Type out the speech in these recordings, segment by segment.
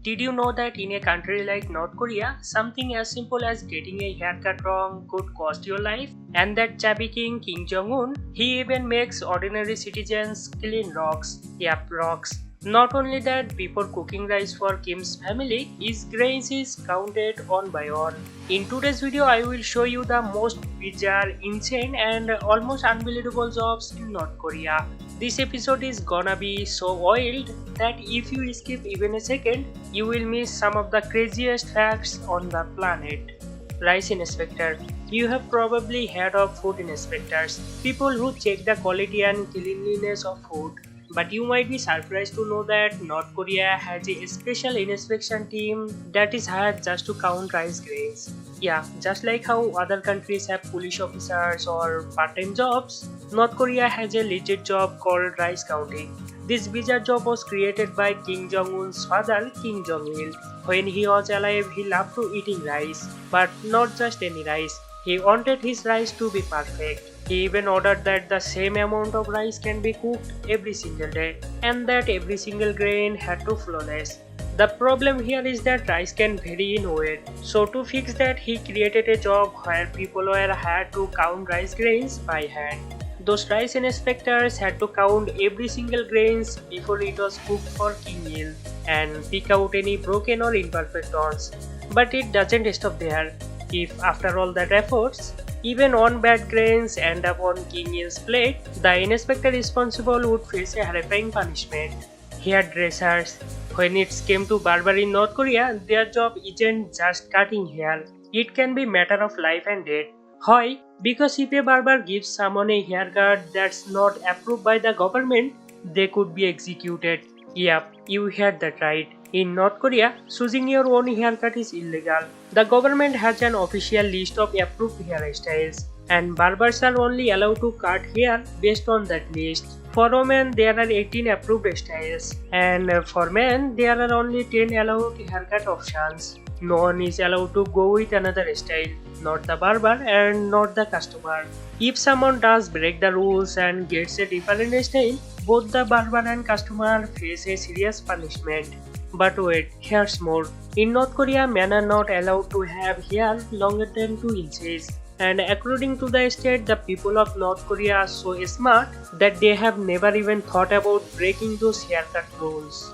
Did you know that in a country like North Korea, something as simple as getting a haircut wrong could cost your life? And that chubby king, Kim Jong-un, he even makes ordinary citizens clean rocks. Yep, rocks. Not only that, before cooking rice for Kim's family, his grains is counted on by one. In today's video, I will show you the most bizarre, insane and almost unbelievable jobs in North Korea. This episode is gonna be so wild that if you skip even a second, you will miss some of the craziest facts on the planet. Rice inspector. You have probably heard of food inspectors, people who check the quality and cleanliness of food. But you might be surprised to know that North Korea has a special inspection team that is hired just to count rice grains. Yeah, just like how other countries have police officers or part-time jobs, North Korea has a legit job called rice counting. This bizarre job was created by Kim Jong-un's father, Kim Jong-il. When he was alive, he loved to eating rice, but not just any rice. He wanted his rice to be perfect. He even ordered that the same amount of rice can be cooked every single day and that every single grain had to flawless. The problem here is that rice can vary in weight. So to fix that, he created a job where people were hired to count rice grains by hand. Those rice inspectors had to count every single grains before it was cooked for Kim Il and pick out any broken or imperfect ones. But it doesn't stop there. If after all that efforts, even one bad grains end up on Kim Il's plate, the inspector responsible would face a horrifying punishment. Hairdressers. When it came to barber in North Korea, their job isn't just cutting hair. It can be matter of life and death. Why? Because if a barber gives someone a haircut that's not approved by the government, they could be executed. Yep, you heard that right. In North Korea, choosing your own haircut is illegal. The government has an official list of approved hairstyles, and barbers are only allowed to cut hair based on that list. For women, there are 18 approved styles, and for men, there are only 10 allowed haircut options. No one is allowed to go with another style, not the barber and not the customer. If someone does break the rules and gets a different style, both the barber and customer face a serious punishment. But wait, here's more. In North Korea, men are not allowed to have hair longer than 2 inches. And according to the state, the people of North Korea are so smart that they have never even thought about breaking those haircut rules.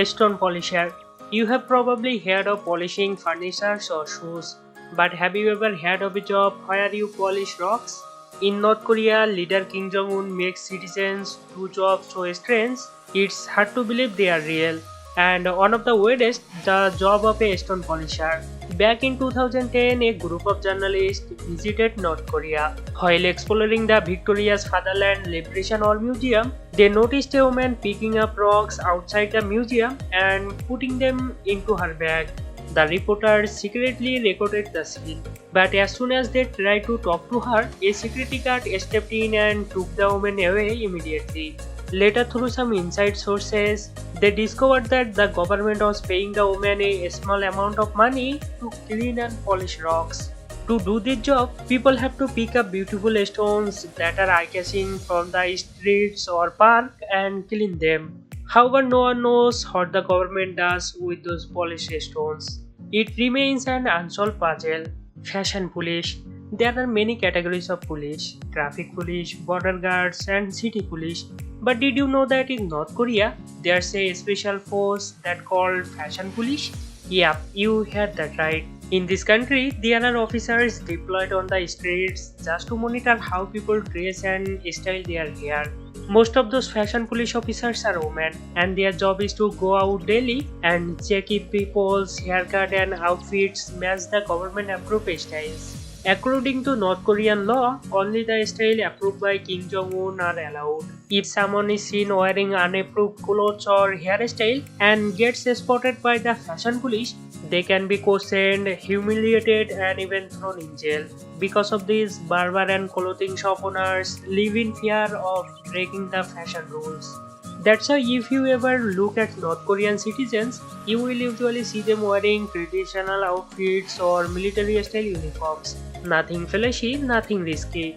Stone polisher. You have probably heard of polishing furniture or shoes. But have you ever heard of a job where you polish rocks? In North Korea, leader Kim Jong-un makes citizens do jobs so strange, it's hard to believe they are real. And one of the weirdest, the job of a stone polisher. Back in 2010, a group of journalists visited North Korea. While exploring the Victoria's Fatherland Liberation War Museum, they noticed a woman picking up rocks outside the museum and putting them into her bag. The reporters secretly recorded the scene, but as soon as they tried to talk to her, a security guard stepped in and took the woman away immediately. Later, through some inside sources, they discovered that the government was paying the woman a small amount of money to clean and polish rocks. To do this job, people have to pick up beautiful stones that are eye-catching from the streets or park and clean them. However, no one knows what the government does with those polished stones. It remains an unsolved puzzle. Fashion police. There are many categories of police: traffic police, border guards, and city police. But did you know that in North Korea, there's a special force that called fashion police? Yep, you heard that right. In this country, there are officers deployed on the streets just to monitor how people dress and style their hair. Most of those fashion police officers are women, and their job is to go out daily and check if people's haircut and outfits match the government approved styles. According to North Korean law, only the style approved by Kim Jong-un are allowed. If someone is seen wearing unapproved clothes or hairstyle and gets spotted by the fashion police, they can be questioned, humiliated, and even thrown in jail. Because of this, barber and clothing shop owners live in fear of breaking the fashion rules. That's why if you ever look at North Korean citizens, you will usually see them wearing traditional outfits or military style uniforms. Nothing flashy, nothing risky.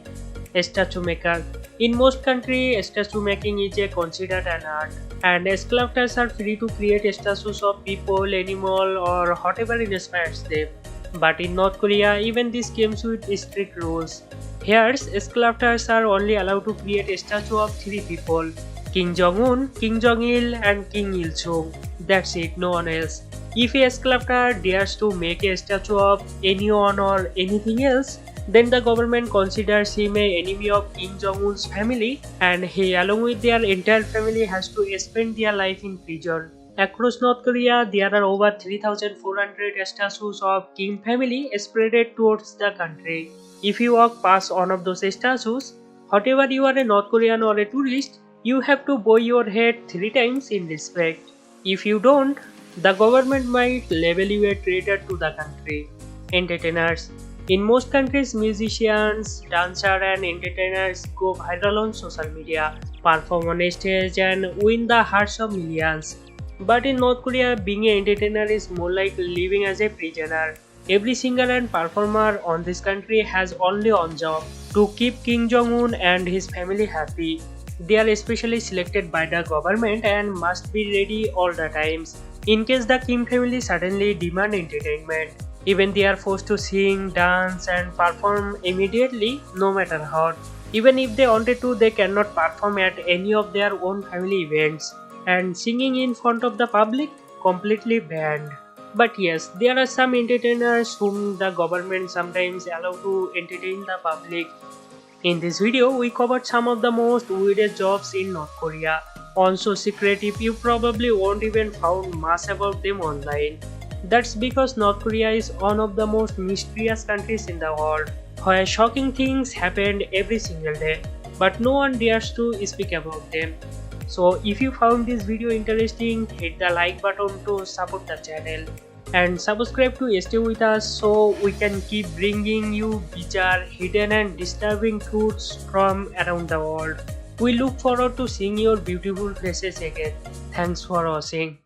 Statue maker. In most countries, statue making is considered an art. and sculptors are free to create statues of people, animal, or whatever inspires them. But in North Korea, even this comes with strict rules. Here, sculptors are only allowed to create a statue of three people: Kim Jong-un, Kim Jong-il, and Kim Il-sung. That's it, no one else. If a sculptor dares to make a statue of anyone or anything else, then the government considers him an enemy of Kim Jong-un's family, and he along with their entire family has to spend their life in prison. Across North Korea, there are over 3,400 statues of Kim family spread towards the country. If you walk past one of those statues, whatever you are, a North Korean or a tourist, you have to bow your head 3 times in respect. If you don't, the government might label you a traitor to the country. Entertainers. In most countries, musicians, dancers, and entertainers go viral on social media, perform on a stage, and win the hearts of millions. But in North Korea, being an entertainer is more like living as a prisoner. Every singer and performer on this country has only one job: to keep Kim Jong-un and his family happy. They are especially selected by the government and must be ready all the times in case the Kim family suddenly demand entertainment. Even they are forced to sing, dance, and perform immediately, no matter what. Even if they wanted to, they cannot perform at any of their own family events. And singing in front of the public, completely banned. But yes, there are some entertainers whom the government sometimes allow to entertain the public. In this video, we covered some of the most weirdest jobs in North Korea. Also secretive, you probably won't even found much about them online. That's because North Korea is one of the most mysterious countries in the world, where shocking things happen every single day, but no one dares to speak about them. So if you found this video interesting, hit the like button to support the channel and subscribe to stay with us so we can keep bringing you bizarre, hidden and disturbing truths from around the world. We look forward to seeing your beautiful faces again. Thanks for watching.